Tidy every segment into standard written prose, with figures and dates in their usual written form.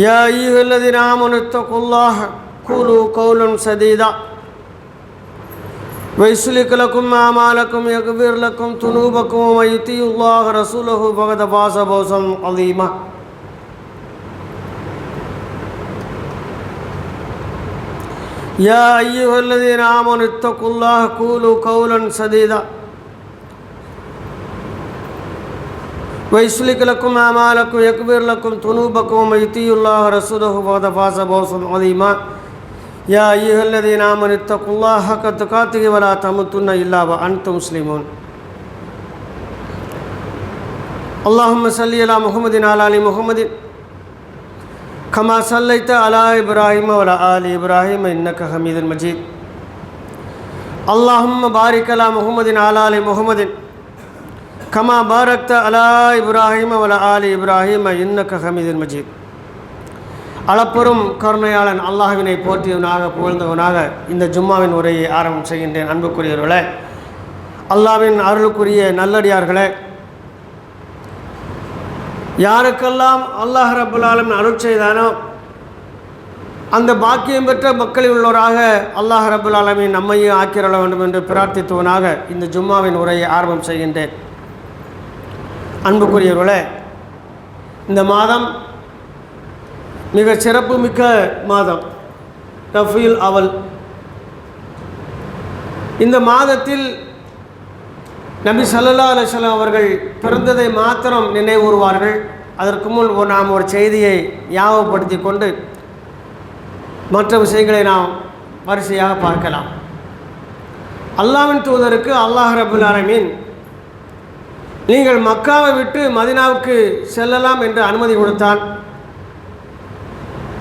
يا أيها الذين آمنوا اتقوا الله قولوا قولا سديدا ويصلح لكم أعمالكم يغفر لكم ذنوبكم ومن يطع الله ورسوله فقد فاز فوزا عظيما يا أيها الذين آمنوا اتقوا الله قولوا قولا سديدا ويصلح لكم أعمالكم يغفر لكم ذنوبكم ومن يطع الله ورسوله فقد فاز فوزا عظيما يا أيها الذين آمنوا اتقوا الله حق تقاته ولا تموتن إلا وأنتم مسلمون اللهم صل على محمد وعلى آل محمد كما صليت على إبراهيم وعلى آل إبراهيم إنك حميد مجيد اللهم بارك على محمد وعلى آل محمد كما باركت على إبراهيم وعلى آل إبراهيم إنك حميد مجيد அளப்பெரும் கருணையாளன் அல்லாஹ்வினை போற்றியவனாக புகழ்ந்தவனாக இந்த ஜும்மாவின் உரையை ஆரம்பம் செய்கின்றேன். அன்புக்குரியவர்களே, அல்லாஹ்வின் அருளுக்குரிய நல்லடியார்களே, யாருக்கெல்லாம் அல்லாஹ் ரப்பல் ஆலமீன் அருள் செய்தானோ அந்த பாக்கியம் பெற்ற மக்களில் உள்ளவராக அல்லாஹ் ரப்பல் ஆலமீன் நம்மையும் ஆக்கிரள வேண்டும் என்று பிரார்த்தித்தவனாக இந்த ஜும்மாவின் உரையை ஆரம்பம் செய்கின்றேன். அன்புக்குரியவர்களே, இந்த மாதம் மிக சிறப்புமிக்க மாதம், ரஃபீல் அவல். இந்த மாதத்தில் நபி ஸல்லல்லாஹு அலைஹி வஸல்லம் அவர்கள் பிறந்ததை மாத்திரம் நினைவுறுவார்கள். அதற்கு முன் நாம் ஒரு செய்தியை ஞாபகப்படுத்தி கொண்டு மற்ற விஷயங்களை நாம் வரிசையாக பார்க்கலாம். அல்லாஹ்வின் தூதருக்கு அல்லாஹ் ரப்பல் ஆலமீன் நீங்கள் மக்காவை விட்டு மதீனாவுக்கு செல்லலாம் என்று அனுமதி கொடுத்தான்.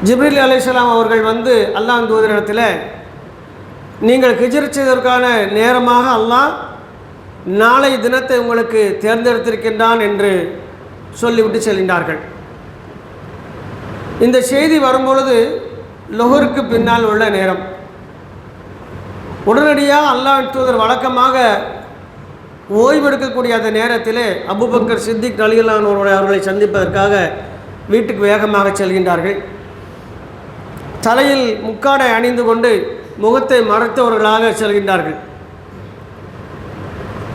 ஜிப்ரீல் அலைஹிஸ்ஸலாம் அவர்கள் வந்து அல்லாஹ்வின் தூதரிடத்தில் நீங்கள் ஹிஜ்ரத் செய்வதற்கான நேரமாக அல்லாஹ் நாளை தினத்தை உங்களுக்கு தேர்ந்தெடுத்திருக்கின்றான் என்று சொல்லிவிட்டு செல்கின்றார்கள். இந்த செய்தி வரும்பொழுது லொஹருக்கு பின்னால் உள்ள நேரம். உடனடியாக அல்லாஹ்வின் தூதர் வழக்கமாக ஓய்வெடுக்கக்கூடிய அந்த நேரத்திலே அபூபக்கர் சித்திக் ரலியல்லாஹு அன்ஹு அவர்களை சந்திப்பதற்காக வீட்டுக்கு வேகமாக செல்கின்றார்கள். தலையில் முக்காடை அணிந்து கொண்டு முகத்தை மறைத்தவர்களாக செல்கின்றார்கள்.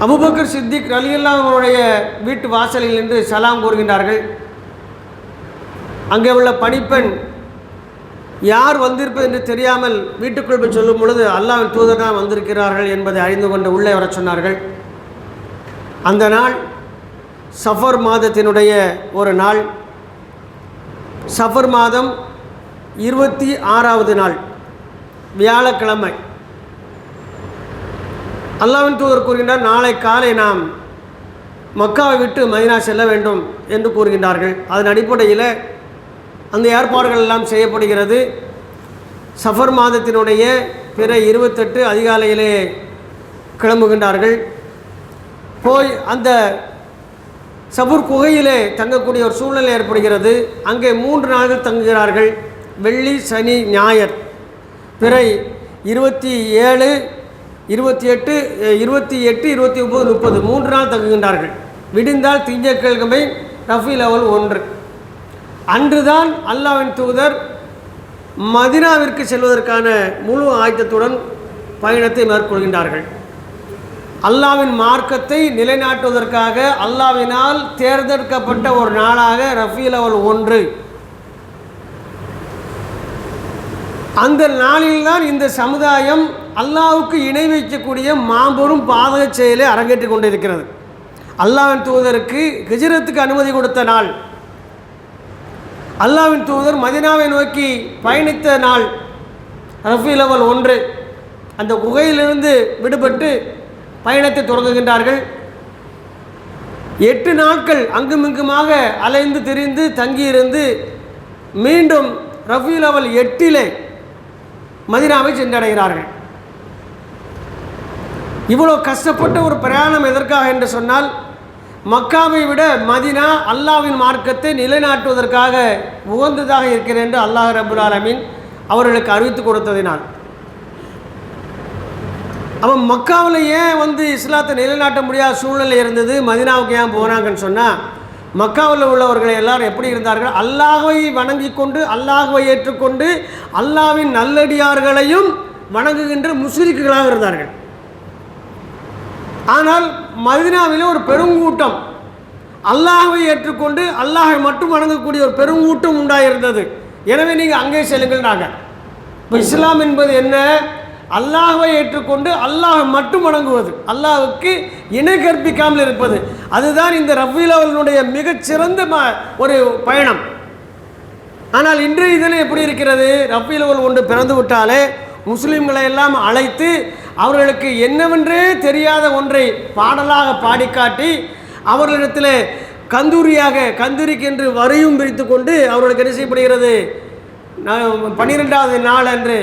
அபூபக்கர் சித்திக் ரலியல்லாஹு அன்ஹுடைய வீட்டு வாசலில் நின்று சலாம் கூறுகின்றார்கள். அங்கே உள்ள பணிப்பெண் யார் வந்திருப்பது என்று தெரியாமல் வீட்டுக்குள் போய் சொல்லும் பொழுது அல்லாஹ்வின் தூதர் தான் வந்திருக்கிறார்கள் என்பதை அறிந்து கொண்டு உள்ளே வர சொன்னார்கள். அந்த நாள் சஃபர் மாதத்தினுடைய ஒரு நாள். சஃபர் மாதம் 26வது நாள், வியாழக்கிழமை. அல்லாஹ்வின் தூதர் கூறுகின்றார், நாளை காலை நாம் மக்காவை விட்டு மதீனா செல்ல வேண்டும் என்று கூறுகின்றார்கள். அதன் அடிப்படையில் அந்த ஏற்பாடுகள் எல்லாம் செய்யப்படுகிறது. சஃபர் மாதத்தினுடைய பிற 28 அதிகாலையிலே கிளம்புகின்றார்கள். போய் அந்த சபூர் குகையிலே தங்கக்கூடிய ஒரு சூழ்நிலை ஏற்படுகிறது. அங்கே 3 நாட்கள் தங்குகிறார்கள். வெள்ளி, சனி, ஞாயிறு. பிறை 27, 28, 29, 30 3 நாள் தங்குகின்றார்கள். விடிந்தால் திங்கட்கிழமை ரஃபீல் அவல் 1. அன்றுதான் அல்லாஹ்வின் தூதர் மதீனாவிற்கு செல்வதற்கான முழு ஆயத்தத்துடன் பயணத்தை மேற்கொள்கின்றார்கள். அல்லாஹ்வின் மார்க்கத்தை நிலைநாட்டுவதற்காக அல்லாஹ்வினால் தேர்ந்தெடுக்கப்பட்ட ஒரு நாளாக ரஃபீல் அவல் 1. அந்த நாளில்தான் இந்த சமுதாயம் அல்லாஹ்வுக்கு இணை வைக்கக்கூடிய மாபெரும் பாதக செயலை அரங்கேற்றி கொண்டிருக்கிறது. அல்லாஹ்வின் தூதருக்கு ஹிஜ்ரத்துக்கு அனுமதி கொடுத்த நாள், அல்லாஹ்வின் தூதர் மதீனாவை நோக்கி பயணித்த நாள் ரஃபீல் அவல் 1. அந்த குகையிலிருந்து விடுபட்டு பயணத்தை தொடங்குகின்றார்கள். 8 நாட்கள் அங்குமிங்குமாக அலைந்து திரிந்து தங்கியிருந்து மீண்டும் ரஃபீல் அவல் 8 மதீனாவை சென்றடைகிறார்கள். இவ்வளோ கஷ்டப்பட்ட ஒரு பிரயாணம் எதற்காக என்று சொன்னால், மக்காவை விட மதீனா அல்லாஹ்வின் மார்க்கத்தை நிலைநாட்டுவதற்காக உகந்ததாக இருக்கிறது என்று அல்லாஹ் ரப்பல் ஆலமீன் அவர்களுக்கு அறிவித்து கொடுத்ததினால். அவன் மக்காவில் ஏன் இஸ்லாத்தை நிலைநாட்ட முடியாத சூழ்நிலை இருந்தது, மதீனாவுக்கு ஏன் போனாங்கன்னு சொன்னால், மக்காவில் உள்ளவர்கள் எல்லாரும் எப்படி இருந்தார்கள்? அல்லாஹ்வை வணங்கி கொண்டு, அல்லாஹ்வை ஏற்றுக்கொண்டு, அல்லாஹ்வின் நல்லடியார்களையும் வணங்குகின்ற முஸ்லிக்குகளாக இருந்தார்கள். ஆனால் மதீனாவிலே ஒரு பெருங்கூட்டம் அல்லாஹ்வை ஏற்றுக்கொண்டு அல்லாஹை மட்டும் வணங்கக்கூடிய ஒரு பெருங்கூட்டம் உண்டாயிருந்தது. எனவே நீங்கள் அங்கே செல்லுங்கள்னாங்க. இப்போ இஸ்லாம் என்பது என்ன? அல்லாஹ்வை ஏற்றுக்கொண்டு அல்லாஹ் மட்டும் வணங்குவது, அல்லாஹ்வுக்கு இணை கற்பிக்காமல் இருப்பது. அதுதான் இந்த ரபீஉல் அவ்வலுடைய மிகச்சிறந்த ஒரு பயணம். ஆனால் இன்றைய இதில் எப்படி இருக்கிறது? ரபீஉல் அவ்வல் ஒன்று பிறந்து விட்டாலே முஸ்லீம்களை எல்லாம் அழைத்து அவர்களுக்கு என்னவென்றே தெரியாத ஒன்றை பாடலாக பாடிக்காட்டி அவர்களிடத்தில் கந்தூரிக்கு என்று வரியும் பிரித்து கொண்டு அவர்களுக்கு என்ன செய்யப்படுகிறது? 12வது நாள் அன்று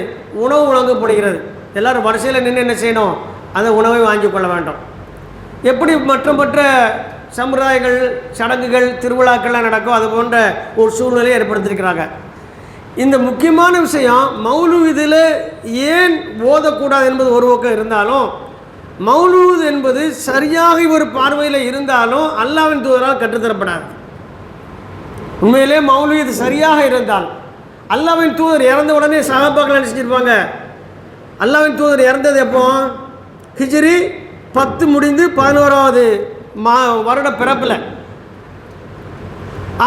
உணவு வழங்கப்படுகிறது. எல்லோரும் வரிசையில் நின்று என்ன செய்யணும்? அந்த உணவை வாங்கி கொள்ள வேண்டும். எப்படி மற்ற சம்பிரதாயங்கள், சடங்குகள், திருவிழாக்கள்லாம் நடக்கும், அது போன்ற ஒரு சூழ்நிலையை ஏற்படுத்தியிருக்கிறாங்க. இந்த முக்கியமான விஷயம் மௌலூதில் ஏன் ஓதக்கூடாது என்பது ஒரு பக்கம் இருந்தாலும், மௌலூத் என்பது சரியாக ஒரு பார்வையில் இருந்தாலும் அல்லாஹ்வின் தூதரால் கற்றுத்தரப்படாது. உண்மையிலே மௌலூத் சரியாக இருந்தால், அல்லாஹ்வின் தூதர் இறந்த உடனே சஹாபாக்கள் நினைச்சிருப்பாங்க. அல்லாஹ்வின் தூதர் இறந்தது எப்போ? ஹிஜ்ரி 10 முடிந்து 11வது வருட பிறப்பில்.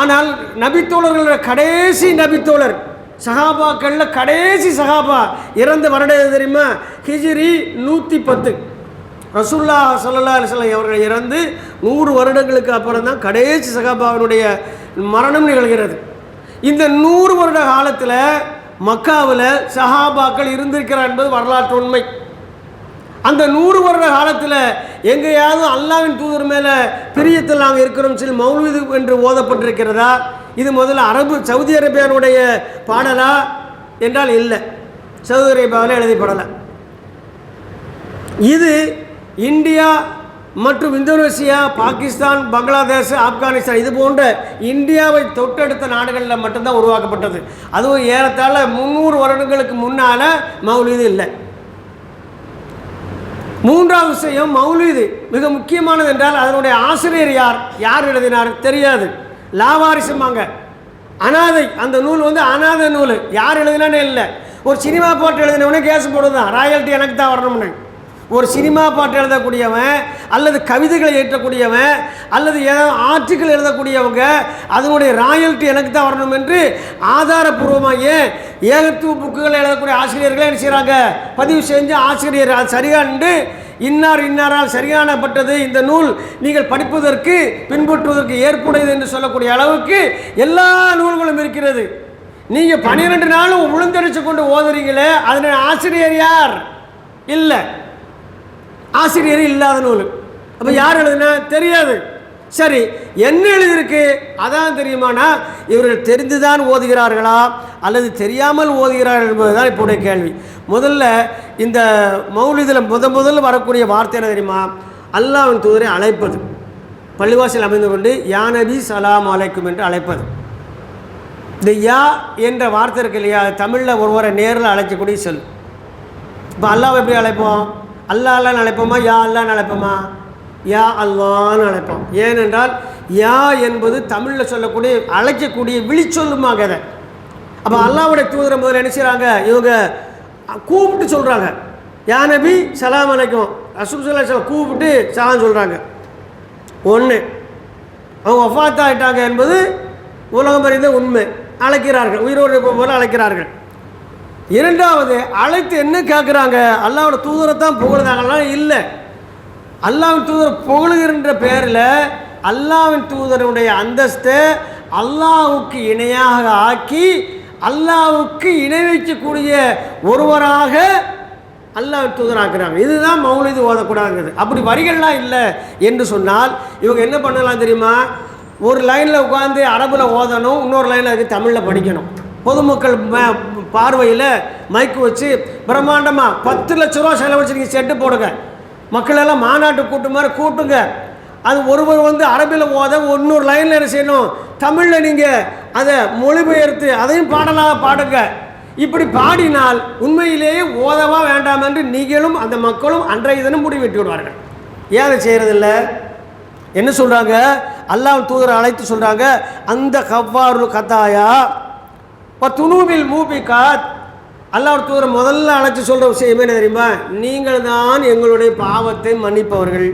ஆனால் நபித்தோழர்களோட கடைசி நபித்தோழர் சஹாபாக்களில் கடைசி சஹாபா இறந்த வருடம் தெரியுமா? ஹிஜ்ரி 110. ரசூலுல்லாஹ் ஸல்லல்லாஹு அலைஹி வஸல்லம் அவர்கள் இறந்து 100 வருடங்களுக்கு அப்புறம் தான் கடைசி சஹாபாவினுடைய மரணம் நிகழ்கிறது. இந்த 100 வருட காலத்தில் மக்காவில் சஹாபாக்கள் இருந்திருக்கிறார் என்பது வரலாற்று உண்மை. அந்த 100 வருட காலத்தில் எங்கேயாவது அல்லாஹ்வின் தூதர் மேலே பிரியத்தில் நாங்கள் இருக்கிறோம் சொல்லி மௌலூது என்று ஓதப்பட்டிருக்கிறதா? இது முதல்ல சவுதி அரேபியாவுடைய பாடலா என்றால் இல்லை, சவுதி அரேபியாவில் எழுதப்படலை. இது இந்தியா மற்றும் இந்தோனேசியா, பாகிஸ்தான், பங்களாதேஷ், ஆப்கானிஸ்தான் இது போன்ற இந்தியாவை தொட்டெடுத்த நாடுகளில் மட்டும்தான் உருவாக்கப்பட்டது. அதுவும் ஏறத்தாழ 300 வருடங்களுக்கு முன்னால் மௌலூது இல்லை. மூன்றாவது விஷயம், மௌலூது மிக முக்கியமானது என்றால் அதனுடைய ஆசிரியர் யார் எழுதினார் தெரியாது. லாவாரிசுமாங்க, அனாதை. அந்த நூல் அனாதை நூல். யார் எழுதினானே இல்லை. ஒரு சினிமா பாட்டு எழுதினவனே கேஸ் போடுதான், ராயல்ட்டி எனக்கு தான் வரணும்னு. ஒரு சினிமா பாட்டு எழுதக்கூடியவன் அல்லது கவிதைகளை ஏற்றக்கூடியவன் அல்லது ஏதாவது ஆர்டிக்கிள் எழுதக்கூடியவங்க அதனுடைய ராயல்ட்டி எனக்கு தான் வரணும் என்று ஆதாரப்பூர்வமாக ஏகத்துவ புக்குகள் எழுதக்கூடிய ஆசிரியர்களே என்ன செய்கிறாங்க? பதிவு செஞ்சு ஆசிரியர் அது சரியானு இன்னாரால் சரியானப்பட்டது, இந்த நூல் நீங்கள் படிப்பதற்கு பின்பற்றுவதற்கு ஏற்புடையது என்று சொல்லக்கூடிய அளவுக்கு எல்லா நூல்களும் இருக்கிறது. நீங்கள் 12 நாளும் உளுந்தடிச்சு கொண்டு ஓதுறீங்களே, அதனுடைய ஆசிரியர் யார்? இல்லை, ஆசிரியர் இல்லாத நூல். அப்போ யார் எழுதுனா தெரியாது. சரி, என்ன எழுதியிருக்கு அதான் தெரியுமானா இவர்கள் தெரிந்துதான் ஓதுகிறார்களா அல்லது தெரியாமல் ஓதுகிறார்கள் என்பதுதான் இப்போடைய கேள்வி. முதல்ல இந்த மௌலிதில் முதல்ல வரக்கூடிய வார்த்தை என்ன தெரியுமா? அல்லாஹ்வின் தூதரை அழைப்பது. பள்ளிவாசல் அமைந்து கொண்டு யா நபி சலாம் அலைக்கும் என்று அழைப்பது. இந்த யா என்ற வார்த்தை இருக்கு இல்லையா, தமிழில் ஒருவரை நேரில் அழைக்கக்கூடிய சொல். இப்போ அல்லாஹ் எப்படி அழைப்போம்? அல்லாஹ்ன்னு அழைப்போமா, யா அல்லான்னு அழைப்போமா? யா அல்லான்னு அழைப்போம். ஏனென்றால் யா என்பது தமிழில் சொல்லக்கூடிய அழைக்கக்கூடிய விழிச்சொல்லுமாங்க அதை. அப்போ அல்லாஹ்வுடைய தூதரை முதல்ல என்ன செய்கிறாங்க? இவங்க கூப்பிட்டு சொல்கிறாங்க, யா நபி சலாம் அலைக்கும். ரசூல் ஸல்லல்லாஹு அலைஹி வஸல்லம் கூப்பிட்டு சலாம் சொல்கிறாங்க. ஒன்று, அவங்க வஃபாத் ஆகிட்டாங்க என்பது உலகம் அறிந்த உண்மை. அழைக்கிறார்கள், உயிரோடு போல அழைக்கிறார்கள். இரண்டாவது, அழைத்து என்ன கேட்குறாங்க? அல்லாஹ்வோட தூதரை தான் புகழுதாங்கலாம் இல்லை. அல்லாஹ்வின் தூதர் புகழுகின்ற பேரில் அல்லாஹ்வின் தூதருடைய அந்தஸ்தை அல்லாஹ்வுக்கு இணையாக ஆக்கி அல்லாஹ்வுக்கு இணை வைக்கக்கூடிய ஒருவராக அல்லாஹ்வின் தூதர் ஆக்குறாங்க. இதுதான் மௌலிது ஓதக்கூடாதுங்கிறது. அப்படி வரிகள்லாம் இல்லை என்று சொன்னால் இவங்க என்ன பண்ணலாம் தெரியுமா? ஒரு லைனில் உட்காந்து அரபில் ஓதணும், இன்னொரு லைனில் அதுக்கு தமிழில் படிக்கணும். பொதுமக்கள் பார்வையில் மைக்கு வச்சு பிரம்மாண்டமாக 10 லட்ச ரூபா செலவழிச்சு நீங்கள் செட்டு போடுங்க, மக்களெல்லாம் மாநாட்டு கூட்டம் மாதிரி கூட்டுங்க. அது ஒருவர் அரபியில் ஓத இன்னொரு லைனில் என்ன செய்யணும், தமிழில் நீங்கள் அதை மொழிபெயர்த்து அதையும் பாடலாக பாடுங்க. இப்படி பாடினால் உண்மையிலேயே ஓதவா வேண்டாம் என்று நீங்களும் அந்த மக்களும் அன்றைய தினம் முடிவெட்டி விடுவார்கள். ஏன் அதை செய்கிறதில்ல? என்ன சொல்கிறாங்க? அல்லாஹ் தூதரை அழைத்து சொல்கிறாங்க, அந்த கவ்வாரு கதாயா துணுவில் மூபிகாத். அல்லாஹ் தூதரை முதல்ல அழைச்சி சொல்கிற விஷயம் என்ன தெரியுமா? நீங்கள் தான் எங்களுடைய பாவத்தை மன்னிப்பவர்கள்,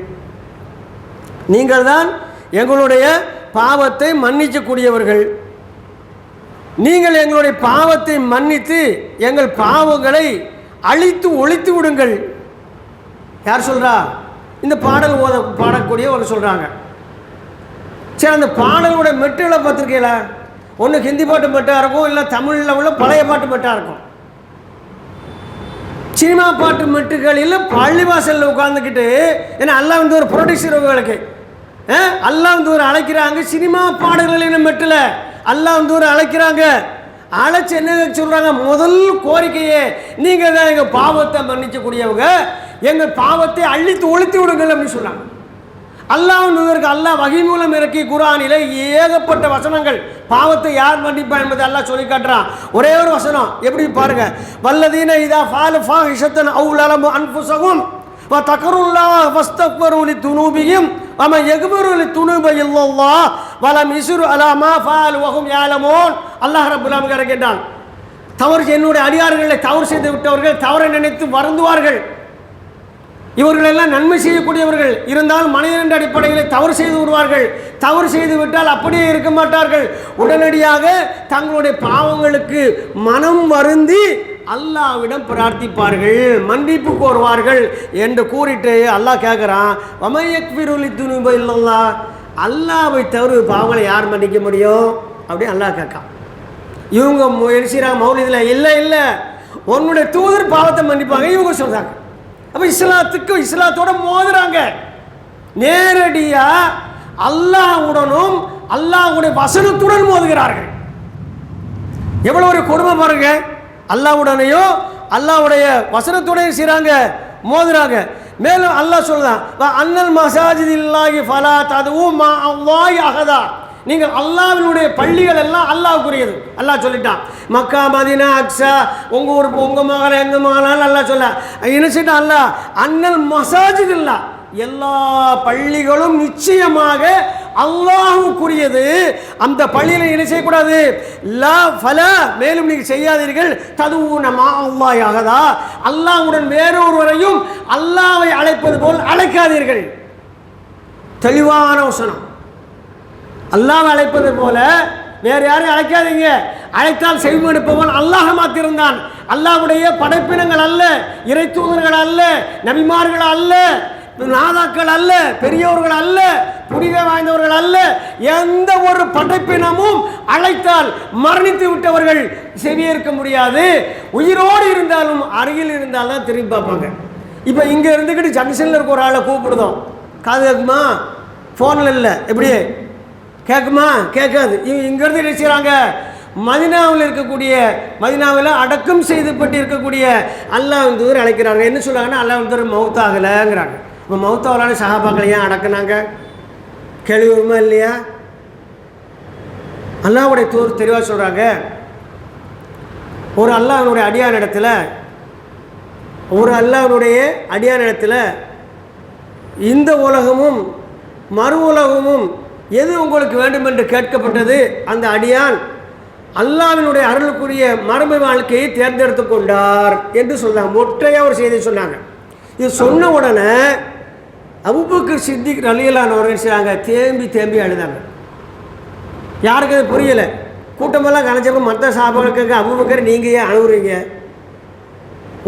நீங்கள் தான் எங்களுடைய பாவத்தை மன்னிக்கக்கூடியவர்கள், நீங்கள் எங்களுடைய பாவத்தை மன்னித்து எங்கள் பாவங்களை அழித்து ஒழித்து விடுங்கள். யார் சொல்கிறா? இந்த பாடல் பாடக்கூடியவங்க சொல்கிறாங்க. சரி, அந்த பாடலோட மெட்டுகளை பார்த்துருக்கீங்களா? ஒன்று ஹிந்தி பாட்டு மெட்டாக இருக்கும், இல்லை தமிழில் உள்ள பழைய பாட்டு மெட்டாக இருக்கும். சினிமா பாட்டு மெட்டுகளில் பள்ளிவாசலில் உட்காந்துக்கிட்டு, ஏன்னா அல்லாஹ் வந்து ஒரு ப்ரொடியூசர் உங்களுக்கு அல்லாஹ் வந்து ஒரு அழைக்கிறாங்க. சினிமா பாடல்களின் மெட்டில் அல்லாஹ் வந்து ஒரு அழைக்கிறாங்க. அழைச்சி என்ன சொல்கிறாங்க? முதல் கோரிக்கையே நீங்கள் தான் எங்கள் பாவத்தை மன்னிக்கக்கூடியவங்க, எங்கள் பாவத்தை அழித்து ஒழித்து விடுங்கள் அப்படின்னு சொல்கிறாங்க. அல்லாஹ்வுக்கு அல்லாஹ் வகை மூலம் இறக்கி குர்ஆனிலே ஏகப்பட்ட வசனங்கள் பாவத்தை யார் மன்னிப்பா என்பதை அல்லாஹ் சொல்லி காட்டுறான். ஒரே ஒரு வசனம் எப்படி பாருங்க, வல்லதீன இதா ஃபாலு ஃபாஹிஷத்தன் அவு லலமு அன்ஃபுஸஹும் வ தக்ருல்லாஹ வஸ்தக்பரு லிதுனூபிஹிம் வ மன் யக்ஃபிரு லிதுனூப இல்லல்லாஹ் வ லம் யுஸ்ரு அலா மா ஃபஅலு வ ஹும் யஅலமூன். அல்லாஹ் ரப்பல் ஆலமீன் கேட்கிறான், தவறு என்னுடைய அடியார்களை தவறு செய்து விட்டவர்கள் தவறை நினைத்து வருந்துவார்கள். இவர்களெல்லாம் நன்மை செய்யக்கூடியவர்கள் இருந்தால் மனிதன் என்ற அடிப்படையில் தவறு செய்து விடுவார்கள். தவறு செய்து விட்டால் அப்படியே இருக்க மாட்டார்கள். உடனடியாக தங்களுடைய பாவங்களுக்கு மனம் வருந்தி அல்லாஹ்விடம் பிரார்த்திப்பார்கள், மன்னிப்பு கோருவார்கள் என்று கூறிட்டு அல்லாஹ் கேட்குறான், வமையக்ஃபிருலி துனுப இல்லல்லாஹ், அல்லாஹ்வை தவிர பாவங்களை யார் மன்னிக்க முடியும் அப்படின்னு அல்லாஹ் கேட்கான். இவங்க எழுச்சிறாங்க மௌலிதில், இல்லை இல்லை உன்னுடைய தூதர் பாவத்தை மன்னிப்பாங்க இவங்க சொல்கிறாங்க. அப்போ இஸ்லாத்தோட மோதுறாங்க. நேரடியாக அல்லாஹ்வுடனும் அல்லாஹ்வுடைய வசனத்துடன் மோதுகிறார்கள். எவ்வளோ ஒரு கொடுமை பாருங்க. அல்லாஹ்வுடனையோ அல்லாஹ்வுடைய வசனத்துடன் செய்கிறாங்க, மோதுறாங்க. மேலும் அல்லாஹ் சொல்றான், அன்னல் மசாஜிதில்லாஹி ஃபலா ததுஉ மா அல்லாஹி அஹதா, நீங்கள் அல்லாஹ்வினுடைய பள்ளிகள் எல்லாம் அல்லாஹ்வுக்குரியது. அல்லாஹ் சொல்லிட்டான். மக்கா மதீனா அக்ஸா உங்கள் ஊர் உங்கள் மகன் எங்கள் மகனாலும் அல்லாஹ் சொல்ல இணைச்சிட்டா. அல்லாஹ் அன்னல் மசாஜித் இல்லா, எல்லா பள்ளிகளும் நிச்சயமாக அல்லாஹ்வுக்குரியது. அந்த பள்ளியில் என்ன செய்யக்கூடாது? லா ஃபலா, மேலும் நீங்கள் செய்யாதீர்கள் ததுஊன மா அல்லாஹி அஹதா, அல்லாஹ்வுடன் வேறொருவரையும் அல்லாஹ்வை அழைப்பது போல் அழைக்காதீர்கள். தெளிவான வசனம். அல்லாஹ் அழைப்பது போல வேறு யாரையும் அழைக்காதீங்க. அழைத்தால் செவிமடுப்பவன் அல்லாஹ் மாத்திருந்தான். அல்லாஹ்வுடைய படைப்பினங்கள் அல்ல, இறை தூதர்கள் அல்ல, நபிமார்கள் அல்ல, நாதாக்கள் அல்ல, பெரியவர்கள் அல்ல, புனித வாய்ந்தவர்கள் அல்ல. எந்த ஒரு படைப்பினமும் அழைத்தால் மரணித்து விட்டவர்கள் செவியேற்க முடியாது. உயிரோடு இருந்தாலும் அருகில் இருந்தால் தான் திரும்பி பார்ப்பாங்க. இப்போ இங்கே இருந்துக்கிட்டு ஜங்ஷனில் இருக்க ஒரு ஆளை கூப்பிடுதோம், காது கேட்குமா? ஃபோனில் இல்லை, எப்படி கேட்குமா? கேட்காது. இங்கேருந்து என்ன செய்கிறாங்க? மதீனாவில் இருக்கக்கூடிய, மதீனாவில் அடக்கம் செய்துப்பட்டு இருக்கக்கூடிய அல்லாஹ்வின் தூதர் அழைக்கிறாங்க. என்ன சொல்கிறாங்கன்னா, அல்லாஹ்வின் தூதர் மௌத்தாகலைங்கிறாங்க. இப்போ மௌத்தாகலான சஹாபாக்களை ஏன் அடக்குனாங்க? கேள்வி வருமா இல்லையா? அல்லாஹ்வுடைய தூதர் தெளிவாக சொல்கிறாங்க, ஒரு அல்லாஹ்வினுடைய அடியான் இடத்துல இந்த உலகமும் மறு உலகமும் எது உங்களுக்கு வேண்டும் என்று கேட்கப்பட்டது, அந்த அடியான் அல்லாஹ்வினுடைய அருளுக்குரிய மரபு வாழ்க்கையை தேர்ந்தெடுத்து கொண்டார் என்று சொன்னாங்க. மொட்டையாக ஒரு செய்தி சொன்னாங்க. இது சொன்ன உடனே அபூபக்கர் சித்திக் ரலியல்லாஹு செய்கிறாங்க, தேம்பி அழுதாங்க. யாருக்கு அது புரியலை. கூட்டமெல்லாம் கலைச்சப்போ மற்ற சாப்பாடுக்கு அபூபக்கர் நீங்கள் ஏன் அழுகுறீங்க?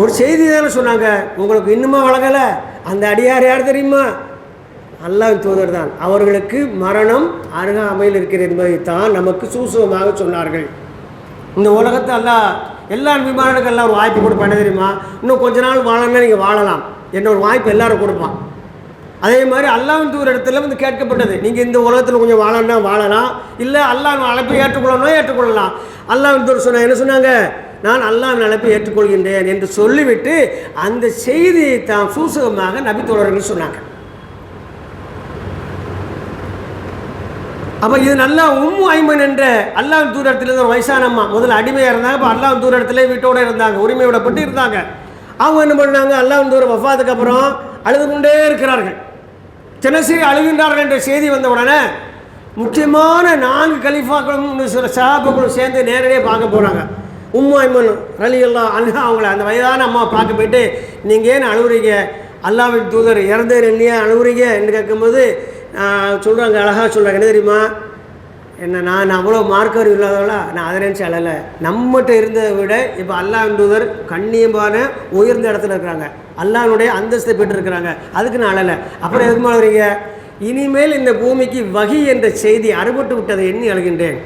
ஒரு செய்தி தானே சொன்னாங்க, உங்களுக்கு இன்னுமா வழங்கலை? அந்த அடியார் யார் தெரியுமா? அல்லாஹ்வின் தூதர் தான். அவர்களுக்கு மரணம் அருகாமையில் இருக்கிறது என்பதைத்தான் நமக்கு சூசகமாக சொன்னார்கள். இந்த உலகத்தை அல்லாஹ் எல்லா விமானங்களுக்கு எல்லாம் ஒரு வாய்ப்பு கொடுப்பான். என்ன தெரியுமா? இன்னும் கொஞ்ச நாள் வாழணும்னா நீங்கள் வாழலாம் என்ற ஒரு வாய்ப்பு எல்லாரும் கொடுப்பான். அதே மாதிரி அல்லாஹ்வின் தூதர் இடத்துல வந்து கேட்கப்பட்டது, நீங்கள் இந்த உலகத்தில் கொஞ்சம் வாழணும்னா வாழலாம், இல்லை அல்லாஹ் அழைப்பை ஏற்றுக்கொள்ளணும்னா ஏற்றுக்கொள்ளலாம். அல்லாஹ்வின் தூதர் சொன்னாங்க, என்ன சொன்னாங்க? நான் அல்லாஹ்வின் அழைப்பை ஏற்றுக்கொள்கின்றேன் என்று சொல்லிவிட்டு அந்த செய்தியை தான் சூசகமாக நபி தோழர்கள் சொன்னாங்க. அப்போ இது நல்லா உம்மு ஐமன் என்ற அல்லாஹ்வின் தூதரத்தில் ஒரு வயசான அம்மா, முதல்ல அடிமையாக இருந்தாங்க, இப்போ அல்லாஹ்வின் தூதரத்திலே வீட்டோடு இருந்தாங்க, உரிமை விடப்பட்டு இருந்தாங்க. அவங்க என்ன பண்ணாங்க? அல்லாஹ்வின் தூதர் வஃபாத்துக்கு அப்புறம் அழுது கொண்டே இருக்கிறார்கள். தினசரி அழுகின்றார்கள் என்ற செய்தி வந்த உடனே முக்கியமான 4 கலீஃபாக்களும் சஹாபாக்களும் சேர்ந்து நேரடியாக பார்க்க போகிறாங்க. ஐமன் ரலியல்லாஹு அன்ஹா அவங்கள, அந்த வயதான அம்மா பார்க்க போயிட்டு, நீங்கள் ஏன் அழுகுறீங்க, அல்லாஹ்வின் தூதர் இறந்தேர் இல்லையா அழுகுறீங்க என்று கேட்கும்போது சொல்கிறாங்க, அழகாக சொல்கிறாங்க, என்ன தெரியுமா, என்ன நான் அவ்வளோ மார்க் அறிவு இல்லாதவளா, நான் அதை நினச்சி அழலை. நம்மகிட்ட இருந்ததை விட இப்போ அல்லாஹ்வின் தூதர் கண்ணியமான உயர்ந்த இடத்துல இருக்கிறாங்க, அல்லாஹ்வுடைய அந்தஸ்தை பெற்றிருக்கிறாங்க, அதுக்கு நான் அழலை. அப்புறம் எதுக்கு மேலே வரீங்க, இனிமேல் இந்த பூமிக்கு வகி என்ற செய்தி அறுபட்டு விட்டதை எண்ணி அழுகின்றேன்.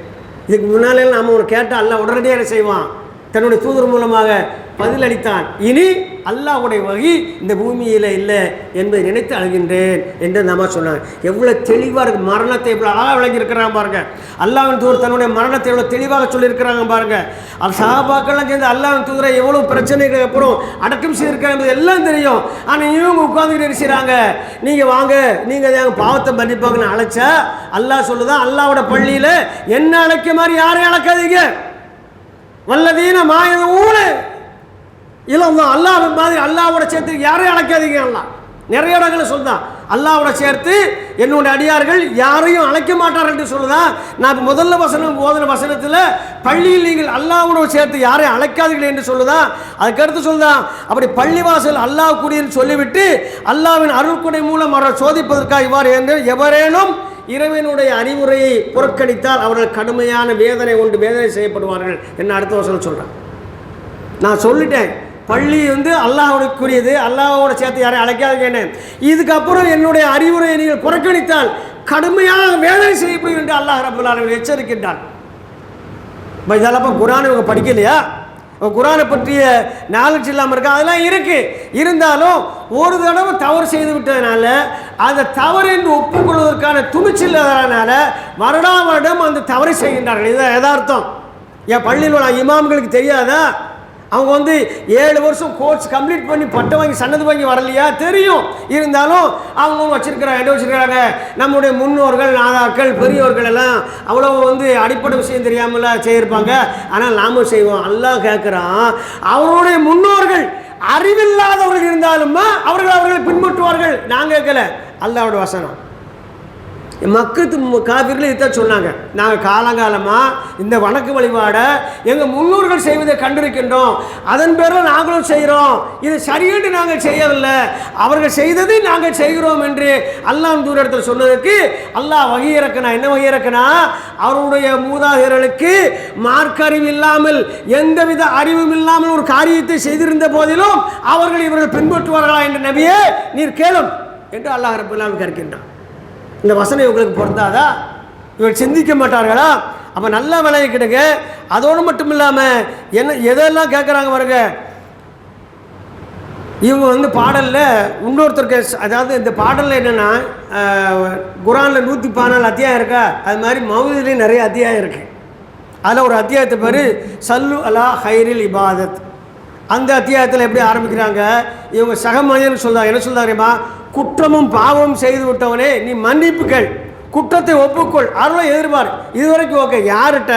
இதுக்கு முன்னாலே நாம் ஒன்று கேட்டால் அல்லாஹ் உடனடியாக என்ன செய்வான், தன்னுடைய தூதர் மூலமாக பதிலளித்தான். இனி அல்லாஹ்வுடைய வகி இந்த பூமியில் இல்லை என்பதை நினைத்து அழுகின்றேன் என்று நம்ம சொன்னாங்க. எவ்வளோ தெளிவாக இருக்குது, மரணத்தை எவ்வளோ அழகாக விளங்கியிருக்கிறாங்க பாருங்க. அல்லாஹ்வின் தூதர் தன்னுடைய மரணத்தை எவ்வளோ தெளிவாக சொல்லியிருக்கிறாங்க பாருங்க. அது சஹாபாக்கெல்லாம் சேர்ந்து அல்லாஹ்வின் தூதரை எவ்வளோ பிரச்சனைகள் அப்புறம் அடக்கம் செய்திருக்கிறாங்க என்பது எல்லாம் தெரியும். ஆனால் இவங்க உட்காந்துக்கிட்டு என்ன செய்கிறாங்க, நீங்கள் வாங்க, நீங்கள் எங்கள் பாவத்தை மன்னிப்பாங்கன்னு அழைச்சா அல்லாஹ் சொல்லுதான், அல்லாஹ்வோட பள்ளியில் என்ன அழைக்க மாதிரி யாரையும் அழைக்காதீங்க, வல்லதீன மாயதூன இலல்லாஹ், அல்லாஹ் மாதிரி அல்லாஹ்வோட சேர்த்து யாரையும் அழைக்காதீங்க. அல்லாஹ் நிறைய இடங்களை சொல்லுதான், அல்லாஹ்வோட சேர்த்து என்னுடைய அடியார்கள் யாரையும் அழைக்க மாட்டார்கள் என்று சொல்லுதான். நான் முதல்ல வசனம் போதன வசனத்தில் பள்ளியில் நீங்கள் அல்லாஹ்வோட சேர்த்து யாரையும் அழைக்காதீர்கள் என்று சொல்லுதான். அதுக்கடுத்து சொல்லுதான், அப்படி பள்ளிவாசல் அல்லாஹ் கூடியன்னு சொல்லிவிட்டு அல்லாஹ்வின் அருள்கொடை மூலம் அவரை சோதிப்பதற்காக இவ்வாறு என்று எவரேனும் இறைவனுடைய அறிவுரையை புறக்கணித்தால் அவர்கள் கடுமையான வேதனை கொண்டு வேதனை செய்யப்படுவார்கள் என்ன அடுத்த வசனம் சொல்கிறேன். நான் சொல்லிட்டேன், பள்ளி அல்லாஹ்வுக்குரியது, அல்லாஹ்வோட சேர்த்து யாரையும் அழைக்காதீங்கன்னு. இதுக்கப்புறம் என்னுடைய அறிவுரையை நீங்கள் புறக்கணித்தால் கடுமையாக வேதனை செய்யப்படும் என்று அல்லாஹ் ரப்பல் ஆலமீன் எச்சரிக்கின்றான். இதெல்லாம் குர்ஆன் இவங்க படிக்கலையா, குர்ஆனை பற்றிய நாலேஜ் இல்லாமல் இருக்கா, அதெல்லாம் இருக்குது. இருந்தாலும் ஒரு தடவை தவறு செய்து விட்டதுனால அந்த தவறு என்று ஒப்புக்கொள்வதற்கான துணிச்சல் இல்லாதனால வருடா வருடம் அந்த தவறை செய்கின்றார்கள். இதுதான் யதார்த்தம். என் பள்ளியில் உள்ள இமாம்களுக்கு தெரியாதா, அவங்க 7 வருஷம் கோர்ஸ் கம்ப்ளீட் பண்ணி பட்டம் வாங்கி சன்னது வாங்கி வரலையா, தெரியும். இருந்தாலும் அவங்க வச்சுருக்கிறாங்க, என்ன வச்சுருக்கிறாங்க, நம்முடைய முன்னோர்கள் நாதாக்கள் பெரியவர்கள் எல்லாம் அவ்வளோ அடிப்படை விஷயம் தெரியாமல் செய்யிருப்பாங்க, ஆனால் நாம செய்வோம். அல்லாஹ் கேட்குறான், அவருடைய முன்னோர்கள் அறிவில்லாதவர்கள் இருந்தாலுமா அவர்களை பின்பற்றுவார்கள். நான் கேட்கல, அல்லாஹ்வோட வசனம். மக்கத்து காபிர்கள் இதைத்தான் சொன்னாங்க, நாங்கள் காலங்காலமாக இந்த வணக்க வழிபாடை எங்கள் முன்னோர்கள் செய்வதை கண்டிருக்கின்றோம், அதன் பேரில் நாங்களும் செய்கிறோம், இது சரியென்று நாங்கள் செய்யவில்லை, அவர்கள் செய்ததை நாங்கள் செய்கிறோம் என்று அல்லாஹ் தூரத்தில் சொன்னதற்கு அல்லாஹ் வகி இறக்கினா. என்ன வகி இறக்கினா, அவருடைய மூதாதையர்களுக்கு மார்க்க அறிவு இல்லாமல் எந்தவித அறிவும் இல்லாமல் ஒரு காரியத்தை செய்திருந்த போதிலும் இவர்கள் பின்பற்றுவார்களா என்று நபியே நீர் கேளும் என்று அல்லாஹ் ரப்பல் ஆலமீன் கேட்கின்றான். இந்த வசனம் இவங்களுக்கு பொருந்தாதா, இவர்கள் சிந்திக்க மாட்டார்களா? அப்போ நல்லா விளையிக்கிடுங்க. அதோடு மட்டும் இல்லாமல் என்ன எதெல்லாம் கேட்குறாங்க பாருங்க. இவங்க பாடலில் இன்னொருத்தருக்கு, அதாவது இந்த பாடலில் என்னென்னா குர்ஆனில் 114 அத்தியாயம் இருக்கா, அது மாதிரி மௌலிதுலேயும் நிறைய அத்தியாயம் இருக்குது. அதில் ஒரு அத்தியாயத்தை பேர் சல்லு அலா ஹைரில் இபாதத். அந்த அத்தியாயத்தில் எப்படி ஆரம்பிக்கிறாங்க, இவங்க சக மனிதன் சொல்கிறாங்க. என்ன சொல்கிறாங்கம்மா, குற்றமும் பாவமும் செய்து விட்டவனே நீ மன்னிப்பு கேள், குற்றத்தை ஒப்புக்கொள், அருளை எதிர்பார். இதுவரைக்கும் ஓகே. யார்கிட்ட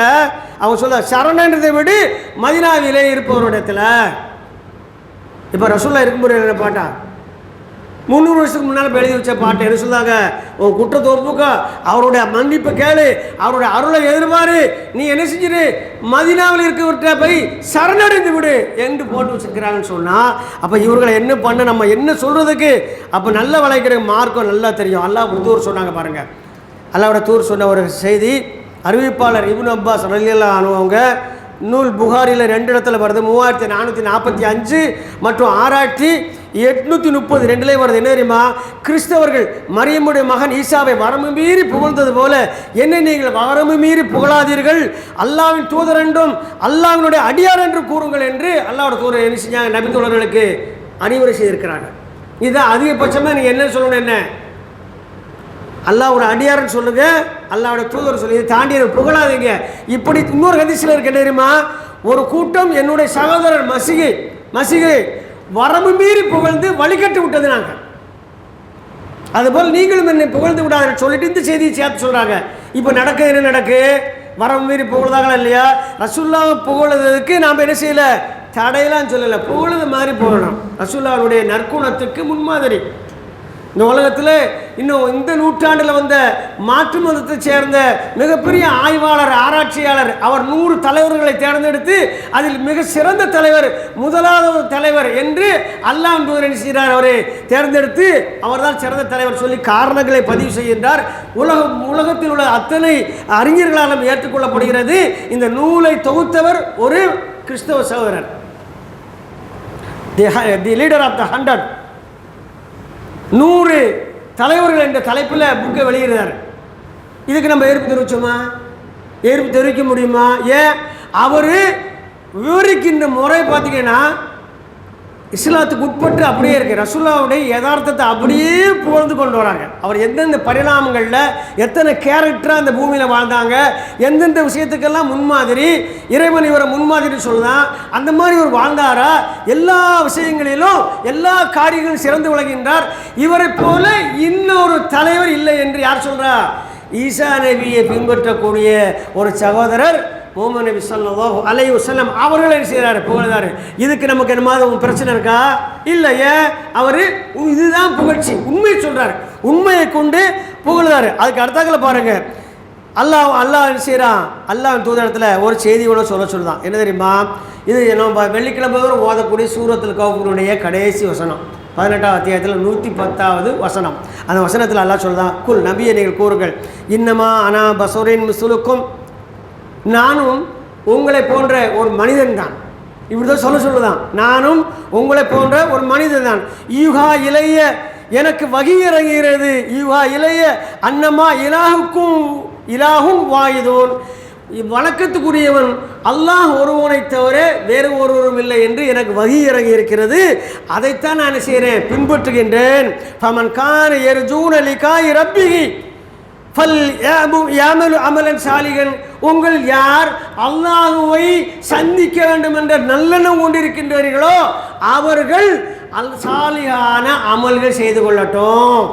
அவங்க சொல்ல, சரணன்றதை விட மதீனாவிலே இருப்பவரிடத்துல. இப்போ ரசூலுல்லாஹ் இருக்கும்போது என்ன பாட்டா, 300 வருஷத்துக்கு முன்னால் எழுதி வச்ச பாட்டை என்ன சொல்லாங்க, உன் குற்றத்தை ஒப்புக்க, அவருடைய மன்னிப்பு கேளு, அவருடைய அருளை எதிர்பாரு, நீ என்ன செஞ்சிரு, மதீனாவில் இருக்கவர்கிட்ட போய் சரணடைந்து விடு என்று போட்டு வச்சுருக்கிறாங்கன்னு சொன்னால், அப்போ இவர்களை என்ன பண்ண, நம்ம என்ன சொல்கிறதுக்கு? அப்போ நல்ல வளைக்கிற மார்க்கம் நல்லா தெரியும். அல்லாஹ் தூர் சொன்னாங்க பாருங்கள். அல்லாஹ்வோட தூர் சொன்ன ஒரு செய்தி, அறிவிப்பாளர் இப்னு அப்பாஸ் ரலியல்லாஹு அன்ஹு அவங்க நூல் புகாரில் 2 இடத்துல வருது, 3445 மற்றும் 6830 2லேயும் வருது. என்ன தெரியுமா, கிறிஸ்தவர்கள் மரியமுடைய மகன் ஈசாவை வரம்பு மீறி புகழ்ந்தது போல என்னை நீங்கள் வரம்பு மீறி புகழாதீர்கள், அல்லாஹ்வின் தூதர் என்றும் அல்லாஹ்வினுடைய அடியார் என்று கூறுங்கள் என்று அல்லாஹ்வோட தூதர் என்ன செஞ்சாங்க, நபி தோழர்களுக்கு அறிவுரை செய்திருக்கிறாங்க. இதுதான் அதிகபட்சமாக நீங்கள் என்ன சொல்லணும், என்ன அல்லாஹ்வோட அடியார்னு சொல்லுங்க, அல்லாஹ்வோட தூதர் சொல்லி, இதை தாண்டி புகழாதீங்க. இப்படி இன்னொரு ஹதீஸ்ல இருக்க தெரியுமா, ஒரு கூட்டம் என்னுடைய சகோதரர் மசிகை வரம்பு மீறி புகழ்ந்து வழிகட்டு விட்டது நாங்கள், அதுபோல் நீங்களும் என்னை புகழ்ந்து விடாத சொல்லிட்டு இந்த செய்தியை சேர்த்து சொல்கிறாங்க. இப்போ என்ன நடக்கு, வரம்பு மீறி புகழ்ந்தாங்களா இல்லையா? ரசூலுல்லாஹ் புகழ்றதுக்கு நாம் என்ன செய்யலை, தடையெல்லாம் சொல்லலை, புகழ்றது மாதிரி புகழணும். ரசூலுல்லாஹ்வுடைய நற்குணத்துக்கு முன்மாதிரி. இந்த உலகத்தில் இன்னும் இந்த நூற்றாண்டில் வந்த மாற்று மதத்தை சேர்ந்த மிகப்பெரிய ஆய்வாளர், ஆராய்ச்சியாளர், அவர் 100 தலைவர்களை தேர்ந்தெடுத்து அதில் மிக சிறந்த தலைவர், முதலாவது தலைவர் என்று அல்லாஹ் தூதர் செய்கிறார். அவரை தேர்ந்தெடுத்து அவர்தான் சிறந்த தலைவர் சொல்லி காரணங்களை பதிவு செய்கின்றார். உலகத்தில் உள்ள அத்தனை அறிஞர்களாலும் ஏற்றுக்கொள்ளப்படுகிறது. இந்த நூலை தொகுத்தவர் ஒரு கிறிஸ்தவ சகோதரர், தி லீடர் ஆஃப் த 100, 100 தலைவர்கள் என்ற தலைப்பில் புக்கை வெளியிடுறார். இதுக்கு நம்ம எதிர்ப்பு தெரிவிச்சோமா? எதிர்ப்பு தெரிவிக்க முடியுமா? ஏன்? அவர் விவரிக்கின்ற முறை பார்த்தீங்கன்னா இஸ்லாத்துக்கு உட்பட்டு அப்படியே இருக்குது. ரசூலுல்லாஹ்வுடைய யதார்த்தத்தை அப்படியே புகழ்ந்து கொண்டு வராங்க. அவர் எந்தெந்த பரிணாமங்களில் எத்தனை கேரக்டராக அந்த பூமியில் வாழ்ந்தாங்க, எந்தெந்த விஷயத்துக்கெல்லாம் முன்மாதிரி, இறைவன் இவரை முன்மாதிரி சொல்லுதான், அந்த மாதிரி இவர் வாழ்ந்தாரா, எல்லா விஷயங்களிலும் எல்லா காரியங்களும் சிறந்து விளங்குகின்றார். இவரை போல இன்னொரு தலைவர் இல்லை என்று யார் சொல்றா? ஈசா நபியை பின்பற்றக்கூடிய ஒரு சகோதரர் முஹம்மது நபி ஸல்லல்லாஹு அலைஹி வஸல்லம் அவர்கள் என்ன செய்கிறாரு? புகழ்ந்தாரு. இதுக்கு நமக்கு என்ன மாதிரி பிரச்சனை இருக்கா? இல்லையே. அவர் இதுதான் புகழ்ச்சி, உண்மையை சொல்றாரு, உண்மையை கொண்டு புகழ்ந்தாரு. அதுக்கு அடுத்தாக்கல பாருங்க, அல்லாஹ் என்ன செய்கிறான்? அல்லாஹ் தூதரத்தில் ஒரு செய்தி கூட சொல்லுதான். என்ன தெரியுமா? இது நம்ம வெள்ளிக்கிழமை ஓதக்கூடிய சூரத்துல் கௌஃபுடைய கடைசி வசனம், 18ஆம் அத்தியாயத்தில் 110வது வசனம். அந்த வசனத்தில் அல்லாஹ் சொல்லுதான், குல் நபியை நீங்கள் கூறுங்கள், இன்னமா அனா பஸரின் மிஸ்லுக்கும், நானும் உங்களை போன்ற ஒரு மனிதன் தான். இப்படி தான் சொல்லுதான், நானும் உங்களை போன்ற ஒரு மனிதன் தான். யூஹா இளைய, எனக்கு வகி இறங்குகிறது. யூஹா இளைய அன்னமா இலாகும் வாயுதோன், வணக்கத்துக்குரியவன் அல்லாஹ் ஒருவனை தவிர வேறு ஒருவரும் இல்லை என்று எனக்கு வகி இறங்கி இருக்கிறது. அதைத்தான் நான் செய்கிறேன், பின்பற்றுகின்றேன். ஃபமன் கான யர்ஜூன லிகாஇ ரப்பிஹி ஃபல் யாமலு அமலன் சாலிகன், உங்கள் யார் அல்லாஹுவை சந்திக்க வேண்டும் என்ற நல்லெண்ணம் கொண்டிருக்கின்றீர்களோ அவர்கள் சாலிகான அமல்கள் செய்து கொள்ளட்டும்.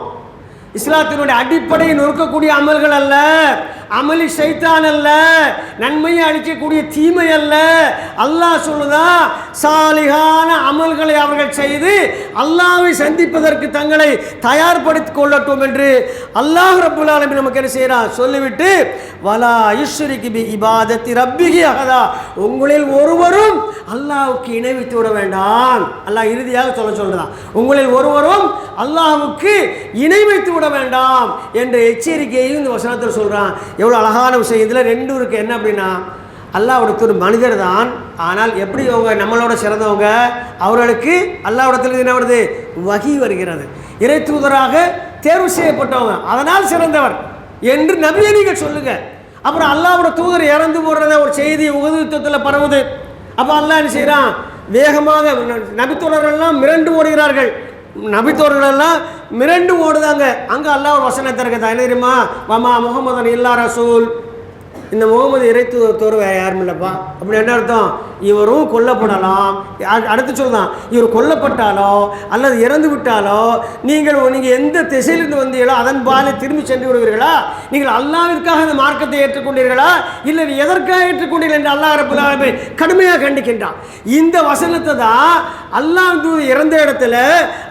இஸ்லாத்தினுடைய அடிப்படையை நொறுக்கக்கூடிய அமல்கள் அல்ல, அமளி ஷைத்தான் அல்ல, நன்மையை அளிக்கக்கூடிய தீமை அல்ல. அல்லாஹ் சொல்லுதா, சாலிகான அமல்களை அவர்கள் செய்து அல்லாஹ்வை சந்திப்பதற்கு தங்களை தயார்படுத்திக் கொள்ளட்டும் என்று அல்லாஹ் ரப்புல் ஆலமீன் நமக்கு என்ன செய்யறான்? சொல்லிவிட்டு வலா யுஷ்ரிகு பி இபாதத்தி ரப்பிஹி அஹதா, உங்களில் ஒருவரும் அல்லாஹ்வுக்கு இணை வைத்து விட வேண்டாம். அல்லாஹ் இறுதியாக சொல்லுதான், உங்களில் ஒருவரும் அல்லாஹ்வுக்கு இணை வைத்து விட வேண்டாம் என்ற எச்சரிக்கையையும் இந்த வசனத்தில் சொல்றான். எவ்வளோ அழகான விஷயம். இதில் 2 இருக்கு. என்ன அப்படின்னா, அல்லாஹ்விடத்தில் ஒரு மனிதர் தான், ஆனால் எப்படி அவங்க நம்மளோட சிறந்தவங்க, அவர்களுக்கு அல்லாஹ்விடத்தில் என்ன வருது? வகி வருகிறது. இறை தூதராக தேர்வு செய்யப்பட்டவங்க, அதனால் சிறந்தவர் என்று நபியை நீங்கள் சொல்லுங்க. அப்புறம் அல்லாஹ்வோட தூதர் இறந்து போடுறத ஒரு செய்தி உஹது யுத்தத்தில் பரவுது. அப்போ அல்லாஹ் என்ன செய்கிறான்? வேகமாக நபித்தோழர்கள்லாம் மிரண்டு ஓடுகிறார்கள். நபித்தோர்களெல்லாம் மிரண்டு ஓடுதாங்க. அங்கே அல்லாஹ் ஒரு வசனத்தை இருக்குதா? என்ன தெரியுமா? வமா முஹம்மதன் இல்லா ரசூல், இந்த முகமது இறைத்தூதர் வேறு யாரும் இல்லைப்பா. அப்படி என்ன அர்த்தம்? இவரும் கொல்லப்படலாம். அடுத்து சொல்லுதான், இவர் கொல்லப்பட்டாலோ அல்லது இறந்து விட்டாலோ நீங்கள் எந்த திசையிலிருந்து வந்தீங்களோ அதன் பாலை திரும்பி சென்று விடுவீர்களா? நீங்கள் அல்லாஹ்விற்காக இந்த மார்க்கத்தை ஏற்றுக்கொண்டீர்களா இல்லை எதற்காக ஏற்றுக்கொண்டீர்கள் என்று அல்லாஹ் ரப்பல் ஆலமீன் கடுமையாக கண்டிக்கின்றான். இந்த வசனத்தை தான் அல்லாஹ் தூதர் இறந்த இடத்துல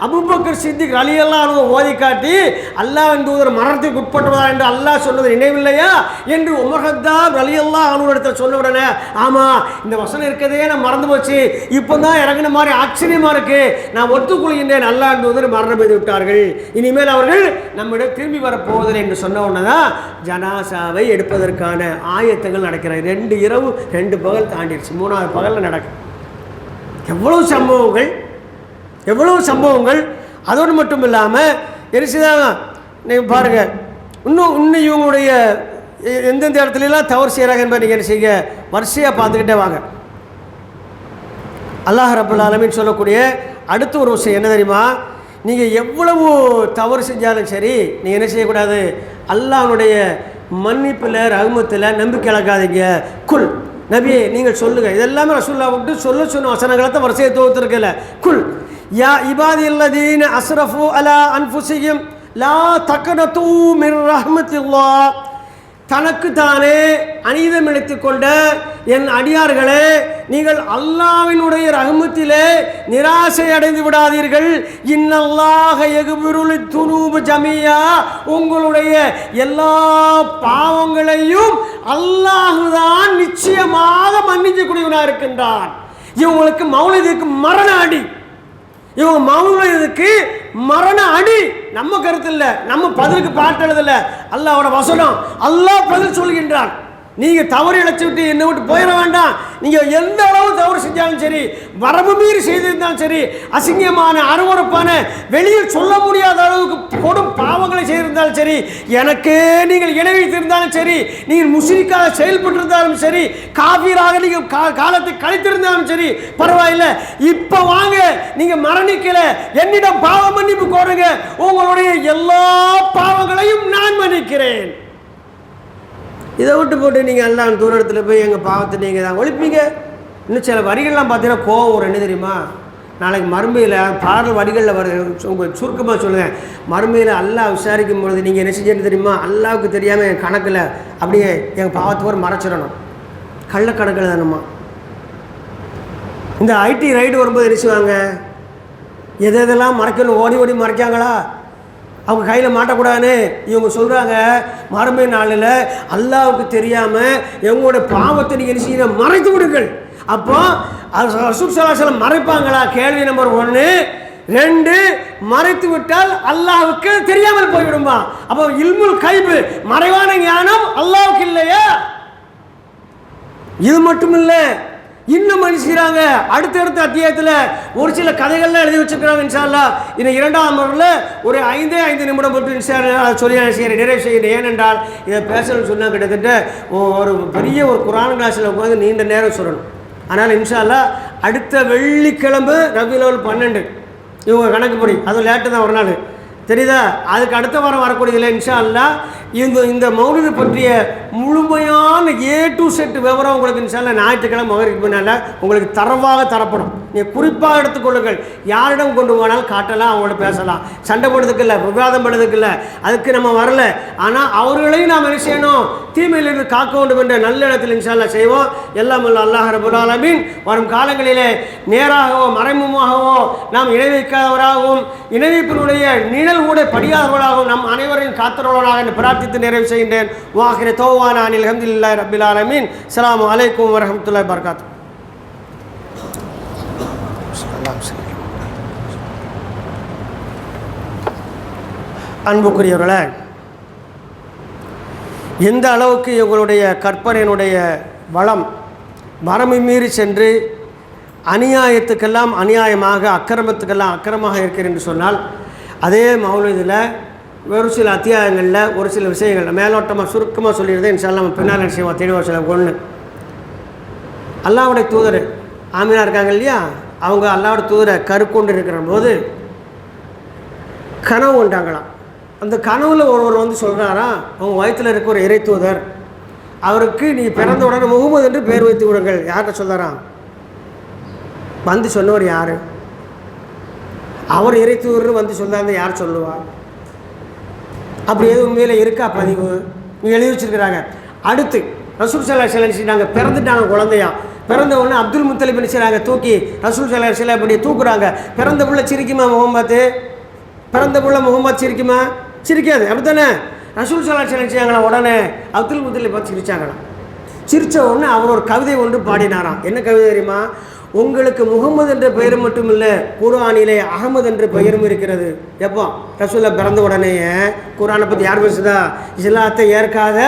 அபூபக்கர் சித்திக் ரலியல்லாஹு அன்ஹு ஓதி காட்டி அல்லாஹ்வின் தூதர் மரணத்துக்கு உட்பட்டதா என்று அல்லாஹ் சொன்னது நினைவில்லையா என்று உமர் ஹத்தாப் ரலியல்லாஹு அன்ஹு இடத்துல சொன்ன உடனே, ஆமா இந்த வசனம் இருக்கதே நான் மறந்து போச்சு, இப்போ தான் இறங்கின மாதிரி ஆச்சரியமா இருக்கு, நான் ஒத்துக்கொள்கின்றேன், அல்லாஹ்வின் தூதர் மரணம் செய்து விட்டார்கள், இனிமேல் அவர்கள் நம்மிடம் திரும்பி வரப்போவதில்லை என்று சொன்ன உடனே தான் ஜனாசாவை எடுப்பதற்கான ஆயத்தங்கள் நடக்கிறது. 2 இரவு 2 பகல் தாண்டிடுச்சு, 3வது பகலில் நடக்கும். எவ்வளவு சம்பவங்கள், எவ்வளவு சம்பவங்கள். அதோடு மட்டும் இல்லாமல் எரிசிதாங்க நீங்கள் பாருங்கள், இன்னும் இவங்களுடைய எந்தெந்த இடத்துலலாம் தவறு செய்கிறாங்க என்பதை நீங்கள் என்ன செய்ய வரிசையாக பார்த்துக்கிட்டே வாங்க. அல்லாஹ் ரப்பல் ஆலமீன் சொல்லக்கூடிய அடுத்த ஒரு விஷயம் என்ன தெரியுமா? நீங்கள் எவ்வளவு தவறு செஞ்சாலும் சரி, நீங்கள் என்ன செய்யக்கூடாது? அல்லாஹ்வுடைய மன்னிப்பில் ரஹ்மத்தில் நம்பிக்கை இழக்காதீங்க. குல் நபியே நீங்கள் சொல்லுங்கள். இதெல்லாமே ரசூலுல்லாஹ் விட்டு சொன்ன வசனங்களை தான் வரிசையை தொகுத்திருக்கல. குல் யா இபாதி அல்லதீன அஸ்ரஃபு அலா அன்ஃபுஸிஹிம் லா தக்னது மின் ரஹ்மத்தில்லாஹ், தனக்கு தானே அநீதம் இழைத்து கொண்ட என் அடியார்களே நீங்கள் அல்லாஹ்வினுடைய ரஹ்மத்திலே நிராசை அடைந்து விடாதீர்கள். இன்னல்லாஹ யக்பிருல் துனூப ஜமீஆ, உங்களுடைய எல்லா பாவங்களையும் அல்லாஹ்தான் நிச்சயமாக மன்னிக்கக்கூடியவனாக இருக்கின்றான். இவங்களுக்கு மௌலிதுக்கு மரண அடி, இவங்க மௌலிதுக்கு மரண அடி. நம்ம கருத்து இல்லை, நம்ம பதிலுக்கு பாட்டு எழுதல, அல்லாஹ்வோட வசனம். அல்லாஹ் பதில் சொல்கின்றான். நீங்கள் தவறு இழைச்சி விட்டு என்னை விட்டு போயிட வேண்டாம். நீங்கள் எந்த அளவு தவறு செஞ்சாலும் சரி, வரம்பு மீறி செய்திருந்தாலும் சரி, அசிங்கமான அருவருப்பான வெளியில் சொல்ல முடியாத அளவுக்கு கொடும் பாவங்களை செய்திருந்தாலும் சரி, எனக்கே நீங்கள் இணை வைத்திருந்தாலும் சரி, நீங்கள் முஸ்லிக்காக செயல்பட்டிருந்தாலும் சரி, காபீராக நீங்கள் காலத்தை கழித்திருந்தாலும் சரி பரவாயில்லை. இப்போ வாங்க, நீங்கள் மரணிக்கல, என்னிடம் பாவ மன்னிப்பு கோருங்க, உங்களுடைய எல்லா பாவங்களையும் நான் மன்னிக்கிறேன். இதை விட்டு போட்டு நீங்கள் எல்லாம் தூரத்தில் போய் எங்கள் பாவத்தை நீங்கள் தான் ஒழிப்பீங்க. இன்னும் சில வரிகள்லாம் பார்த்தீங்கன்னா கோவம் ஒரு என்ன தெரியுமா, நாளைக்கு மறுமையில் பாடல் வரிகளில் வருது. உங்கள் சுருக்கமாக சொல்லுங்கள், மறுமையில் அல்லாஹ் விசாரிக்கும் பொழுது நீங்கள் என்ன செஞ்சேன்னு தெரியுமா, அல்லாவுக்கு தெரியாமல் என் கணக்கில் அப்படியே எங்கள் பாவத்துக்கு ஒரு மறைச்சிடணும். கள்ளக்கணக்கில் தானம்மா. இந்த ஐடி ரைடு வரும்போது என்ன செய்வாங்க, எதெல்லாம் மறைக்கணும் ஓடி ஓடி மறைக்காங்களா, அவங்க கையில் மாட்டக்கூடாதுன்னு இவங்க சொல்கிறாங்க. மறுமை நாளில் அல்லாவுக்கு தெரியாமல் எங்களோட பாவத்தை நீங்கள் என்ன செய்ய மறைத்து விடுங்கள். அப்போ ரசூல் ஸல்லல்லாஹு அலைஹி வஸல்லம் மறைப்பாங்களா? கேள்வி நம்பர் 1. 2, மறைத்து விட்டால் அல்லாஹ்வுக்கு தெரியாமல் போய்விடுமா? அப்போ இல்முல் கைபு, மறைவான ஞானம் அல்லாஹ்வுக்கு இல்லையா? இது மட்டும் இல்லை, இன்னும் மனுஷிக்கிறாங்க. அடுத்தடுத்த அத்தியாயத்தில் ஒரு சில கதைகள்லாம் எழுதி வச்சுருக்கிறாங்க. இன்ஷா அல்லாஹ் இந்த 2ஆம் அமர்வில் ஒரு 5 நிமிடம் மட்டும் இன்ஷா அல்லாஹ் சொல்லி நிறைவு செய்கிறேன். ஏனென்றால் இதை பேசணும்னு சொன்னால் கிட்டத்தட்ட ஒரு பெரிய ஒரு குர்ஆன் கிளாஸில் உட்காந்து நீண்ட நேரம் சொல்லணும். அதனால் இன்ஷா அல்லாஹ் அடுத்த வெள்ளிக்கிழமை ரபியுல் அவ்வல் 12 இவங்க கணக்குப்படி, அதுவும் லேட்டு தான் ஒரு நாள் தெரியுதா. அதுக்கு அடுத்த வாரம் வரக்கூடியதில்லை இன்ஷா அல்லாஹ் இந்த மௌலிது பற்றிய முழுமையான A to Z விவரம் உங்களுக்கு இன்ஷா அல்லாஹ் ஞாயிற்றுக்கிழமை மகரிக்கு பின்னால் உங்களுக்கு தரவாக தரப்படும். நீங்கள் குறிப்பாக எடுத்துக்கொள்ளுங்கள். யாரிடம் கொண்டு போனாலும் காட்டலாம், அவங்களோட பேசலாம், சண்டை போடுறதுக்கு இல்லை, விவாதம் பண்ணுறதுக்கு இல்லை, அதுக்கு நம்ம வரல. ஆனால் அவர்களையும் நாம் என்ன செய்யணும், தீமையிலிருந்து காக்க வேண்டும் என்ற நல்ல இடத்தில் இன்ஷா அல்லாஹ் செய்வோம். எல்லாம் வல்ல அல்லாஹ் ரப்பல் ஆலமீன் வரும் காலங்களிலே நேராகவோ மறைமுகமாகவோ நாம் இணை வைக்காதவராகவும் இணைவிப்பினுடைய நிழல் கூட படியாதவர்களாகவும் நம் அனைவரையும் காத்தவர்களாக என்று பிரார்த்தித்து நிறைவு செய்கின்றேன். வாஹிர தௌவானா அனில் ஹம்துலில்லாஹி ரப்பில் ஆலமீன். அஸ்ஸலாமு அலைக்கும் வரஹ்மத்துல்லாஹி வபரகாத்துஹு. அன்புக்குரியவர்களே, எந்த அளவுக்கு இவங்களுடைய கற்பனையினுடைய வளம் வரம்பு மீறி சென்று அநியாயத்துக்கெல்லாம் அநியாயமாக, அக்கிரமத்துக்கெல்லாம் அக்கிரமாக இருக்கிறது என்று சொன்னால், அதே மௌலிதில் ஒரு சில அத்தியாயங்களில் ஒரு சில விஷயங்கள் மேலோட்டமாக சுருக்கமாக சொல்லிடுறது இன்ஷா அல்லாஹ் நம்ம பின்னால் செய்வோம். தெளிவாக சொல்ல ஒன்று, அல்லாஹ்வுடைய தூதர் ஆமினா இருக்காங்க இல்லையா, அவங்க அல்லாஹ்வுடைய தூதரை கருக்கொண்டு இருக்கிற போது கனவு உண்டாங்களாம். அந்த கனவில் ஒருவர் வந்து சொல்கிறாராம், அவங்க வயிற்றில் இருக்க ஒரு இறை தூதர், அவருக்கு நீ பிறந்த உடனே முகமது என்று பேர் வைத்து விடுங்கள். யார்கிட்ட சொல்கிறாராம்? வந்து சொன்னவர் யார்? அவர் இறை தூதர் வந்து சொல்லாத யார் சொல்லுவார்? அப்படி எது உண்மையில் இருக்கா பதிவு? நீங்கள் எழுதி வச்சுருக்கிறாங்க. அடுத்து ரசூல் ஸல்லல்லாஹு அலைஹி வஸல்லம் செய்கிறாங்க, பிறந்துட்டாங்க குழந்தையா. பிறந்த உடனே அப்துல் முத்தலிப் என்ன செய்கிறாங்க, தூக்கி ரசூல் ஸல்லல்லாஹு அலைஹி வஸல்லம் அப்படி தூக்குறாங்க. பிறந்த பிள்ளை சிரிக்குமா முகம்மது? பிறந்த பிள்ளை முகம்மது சிரிக்குமா? சிரிக்காது, அப்படி தானே? ரசூல் ஸல்லல்லாஹு அலைஹி வஸல்லம் செய்யாங்களா, உடனே அப்துல் முத்தலிப் பார்த்து சிரிச்சாங்களாம். சிரித்த உடனே அவர் ஒரு கவிதை ஒன்று பாடினாராம். என்ன கவிதை தெரியுமா? உங்களுக்கு முகமது என்ற பெயர் மட்டும் இல்லை, குர்ஆனிலே அகமது என்ற பெயரும் இருக்கிறது. எப்போ? ரசூலா பிறந்த உடனேயே குர்ஆனை பற்றி யார் பேசுதா? இஸ்லாத்தை ஏற்காத,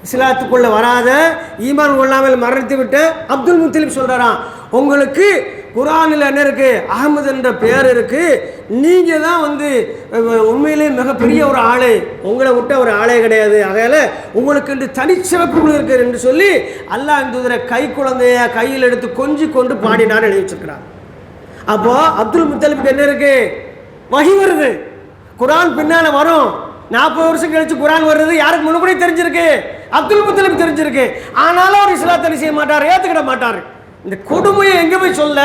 இஸ்லாத்துக்குள்ளே வராத, ஈமான் கொள்ளாமல் மரணித்து விட்டு அப்துல் முத்தலிப் சொல்கிறாராம், உங்களுக்கு குர்ஆனில் என்ன இருக்குது? அகமது என்ற பெயர் இருக்குது. நீங்கள் தான் வந்து உண்மையிலே மிகப்பெரிய ஒரு ஆளு, உங்களை விட்ட ஒரு ஆளே கிடையாது, ஆகையால் உங்களுக்கு என்று தனிச்சிறப்புகள் இருக்குது என்று சொல்லி அல்லாஹ் தூதரை கை குழந்தைய கையில் எடுத்து கொஞ்சி கொண்டு பாடினார் எழுதி வச்சிருக்கிறார். அப்போது அப்துல் முத்தலிப்க்கு என்ன இருக்குது? வஹி வருது, குர்ஆன் பின்னால் வரும். 40 வருஷம் கழிச்சு குர்ஆன் வருது. யாருக்கு முன்னுக்கூட தெரிஞ்சிருக்கு? அப்துல் முத்தலிப் தெரிஞ்சிருக்கு. ஆனாலும் அவர் இஸ்லாத்தை செய்ய மாட்டார், ஏற்றுக்கிட மாட்டார். இந்த கொடுமையை எங்கே போய் சொல்ல?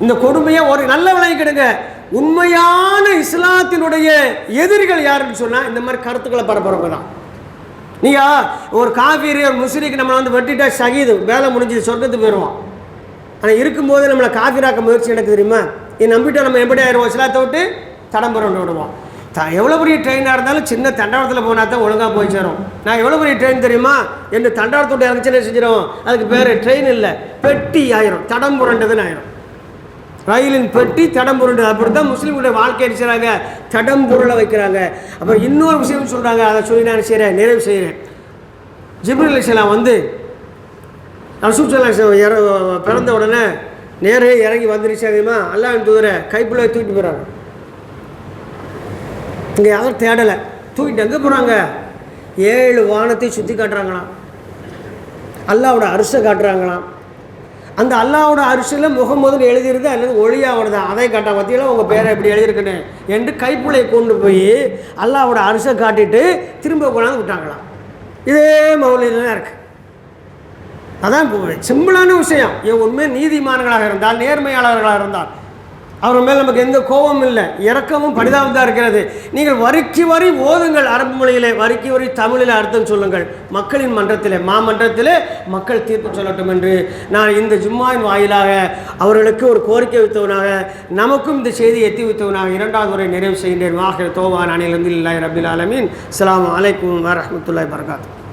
இந்த கொடுமையை ஒரு நல்ல விளங்கிக்கிடுங்க. உண்மையான இஸ்லாத்தினுடைய எதிரிகள் யாருன்னு சொன்னால் இந்த மாதிரி கருத்துக்களை பரப்புறவங்க தான். நீங்கள் ஒரு காஃபீரி ஒரு முஸ்லிக்கு நம்மளை வந்து வெட்டிட்டா ஷஹீது, வேலை முடிஞ்சது, சொர்க்கத்துக்கு போயிடுவோம். ஆனால் இருக்கும்போது நம்மளை காஃபிராக்க முயற்சி நடக்குது தெரியுமா? இது நம்பிட்டு நம்ம எப்படி ஆயிடுவோம், இஸ்லாத்தை விட்டு தடம்புரண்டு விடுவோம். எவ்வளோ பெரிய ட்ரெயினாக இருந்தாலும் சின்ன தண்டவாளத்தில் போனால் தான் ஒழுங்காக போய் சேரும். நான் எவ்வளோ பெரிய ட்ரெயின் தெரியுமா, என்ன தண்டவாளத்தோட இறங்கிச்சே செஞ்சிடும். அதுக்கு பேர் ட்ரெயின் இல்லை, பெட்டி ஆயிரும், தடம்புரண்டதுன்னு ஆயிரும். ரயிலின் பெட்டி தடம்புரண்டு. அப்படி தான் முஸ்லீம்களுடைய வாழ்க்கை செய்கிறாங்க, தடம்புரளை வைக்கிறாங்க. அப்புறம் இன்னொரு விஷயம் சொல்கிறாங்க, அதை சொல்லி நான் செய்கிறேன், நிறைவு செய்கிறேன். ஜிப்ரீல் அலைஹிஸ்ஸலாம் வந்து ரசூல் ஸல்லல்லாஹு அலைஹி வஸல்லம் பிறந்த உடனே நேரே இறங்கி வந்துருச்சாங்கம்மா, அல்லாஹ்வின் தூதரை கைப்புள்ள தூக்கிட்டு போகிறாங்க. இங்கே யாரும் தேடலை, தூக்கிட்டு எங்கே போகிறாங்க? 7 வானத்தை சுற்றி காட்டுறாங்களாம், அல்லாஹ்வோட அரிசை காட்டுறாங்களாம். அந்த அல்லாஹ்வோட அரிசியில் முகமதுன்னு எழுதியிருது அல்லது ஒளியாவோட அதை காட்டா பற்றியெல்லாம் உங்கள் பேரை எப்படி எழுதியிருக்குன்னு என்று கைப்புள்ளையை கொண்டு போய் அல்லாஹ்வோட அரிசை காட்டிட்டு திரும்ப கொண்டாந்து விட்டாங்களாம். இதே மௌலியில் தான் இருக்குது. அதான் சிம்பிளான விஷயம். உண்மையாக நீதிமான்களாக இருந்தால், நேர்மையாளர்களாக இருந்தால் அவர் மேல் நமக்கு எந்த கோபமும் இல்லை, இரக்கமும் பரிதாபம் தான் இருக்கிறது. நீங்கள் வரிக்கு வரி ஓதுங்கள், அரபு மொழியிலே வரிக்கு வரி தமிழில் அர்த்தம் சொல்லுங்கள். மக்களின் மன்றத்திலே, மாமன்றத்திலே மக்கள் தீர்ப்பு சொல்லட்டும் என்று நான் இந்த ஜும்மாவின் வாயிலாக அவர்களுக்கு ஒரு கோரிக்கை வைத்தவனாக, நமக்கும் இந்த செய்தியை எத்தி வைத்தவனாக 2வது முறை நிறைவு செய்கின்றேன். வாஹிர் தௌபான் அனில் ஹம்துலில்லாஹி ரப்பில் ஆலமீன். அஸ்ஸலாமு அலைக்கும் வரஹ்மத்துல்லாஹி வபரகாத்துஹு.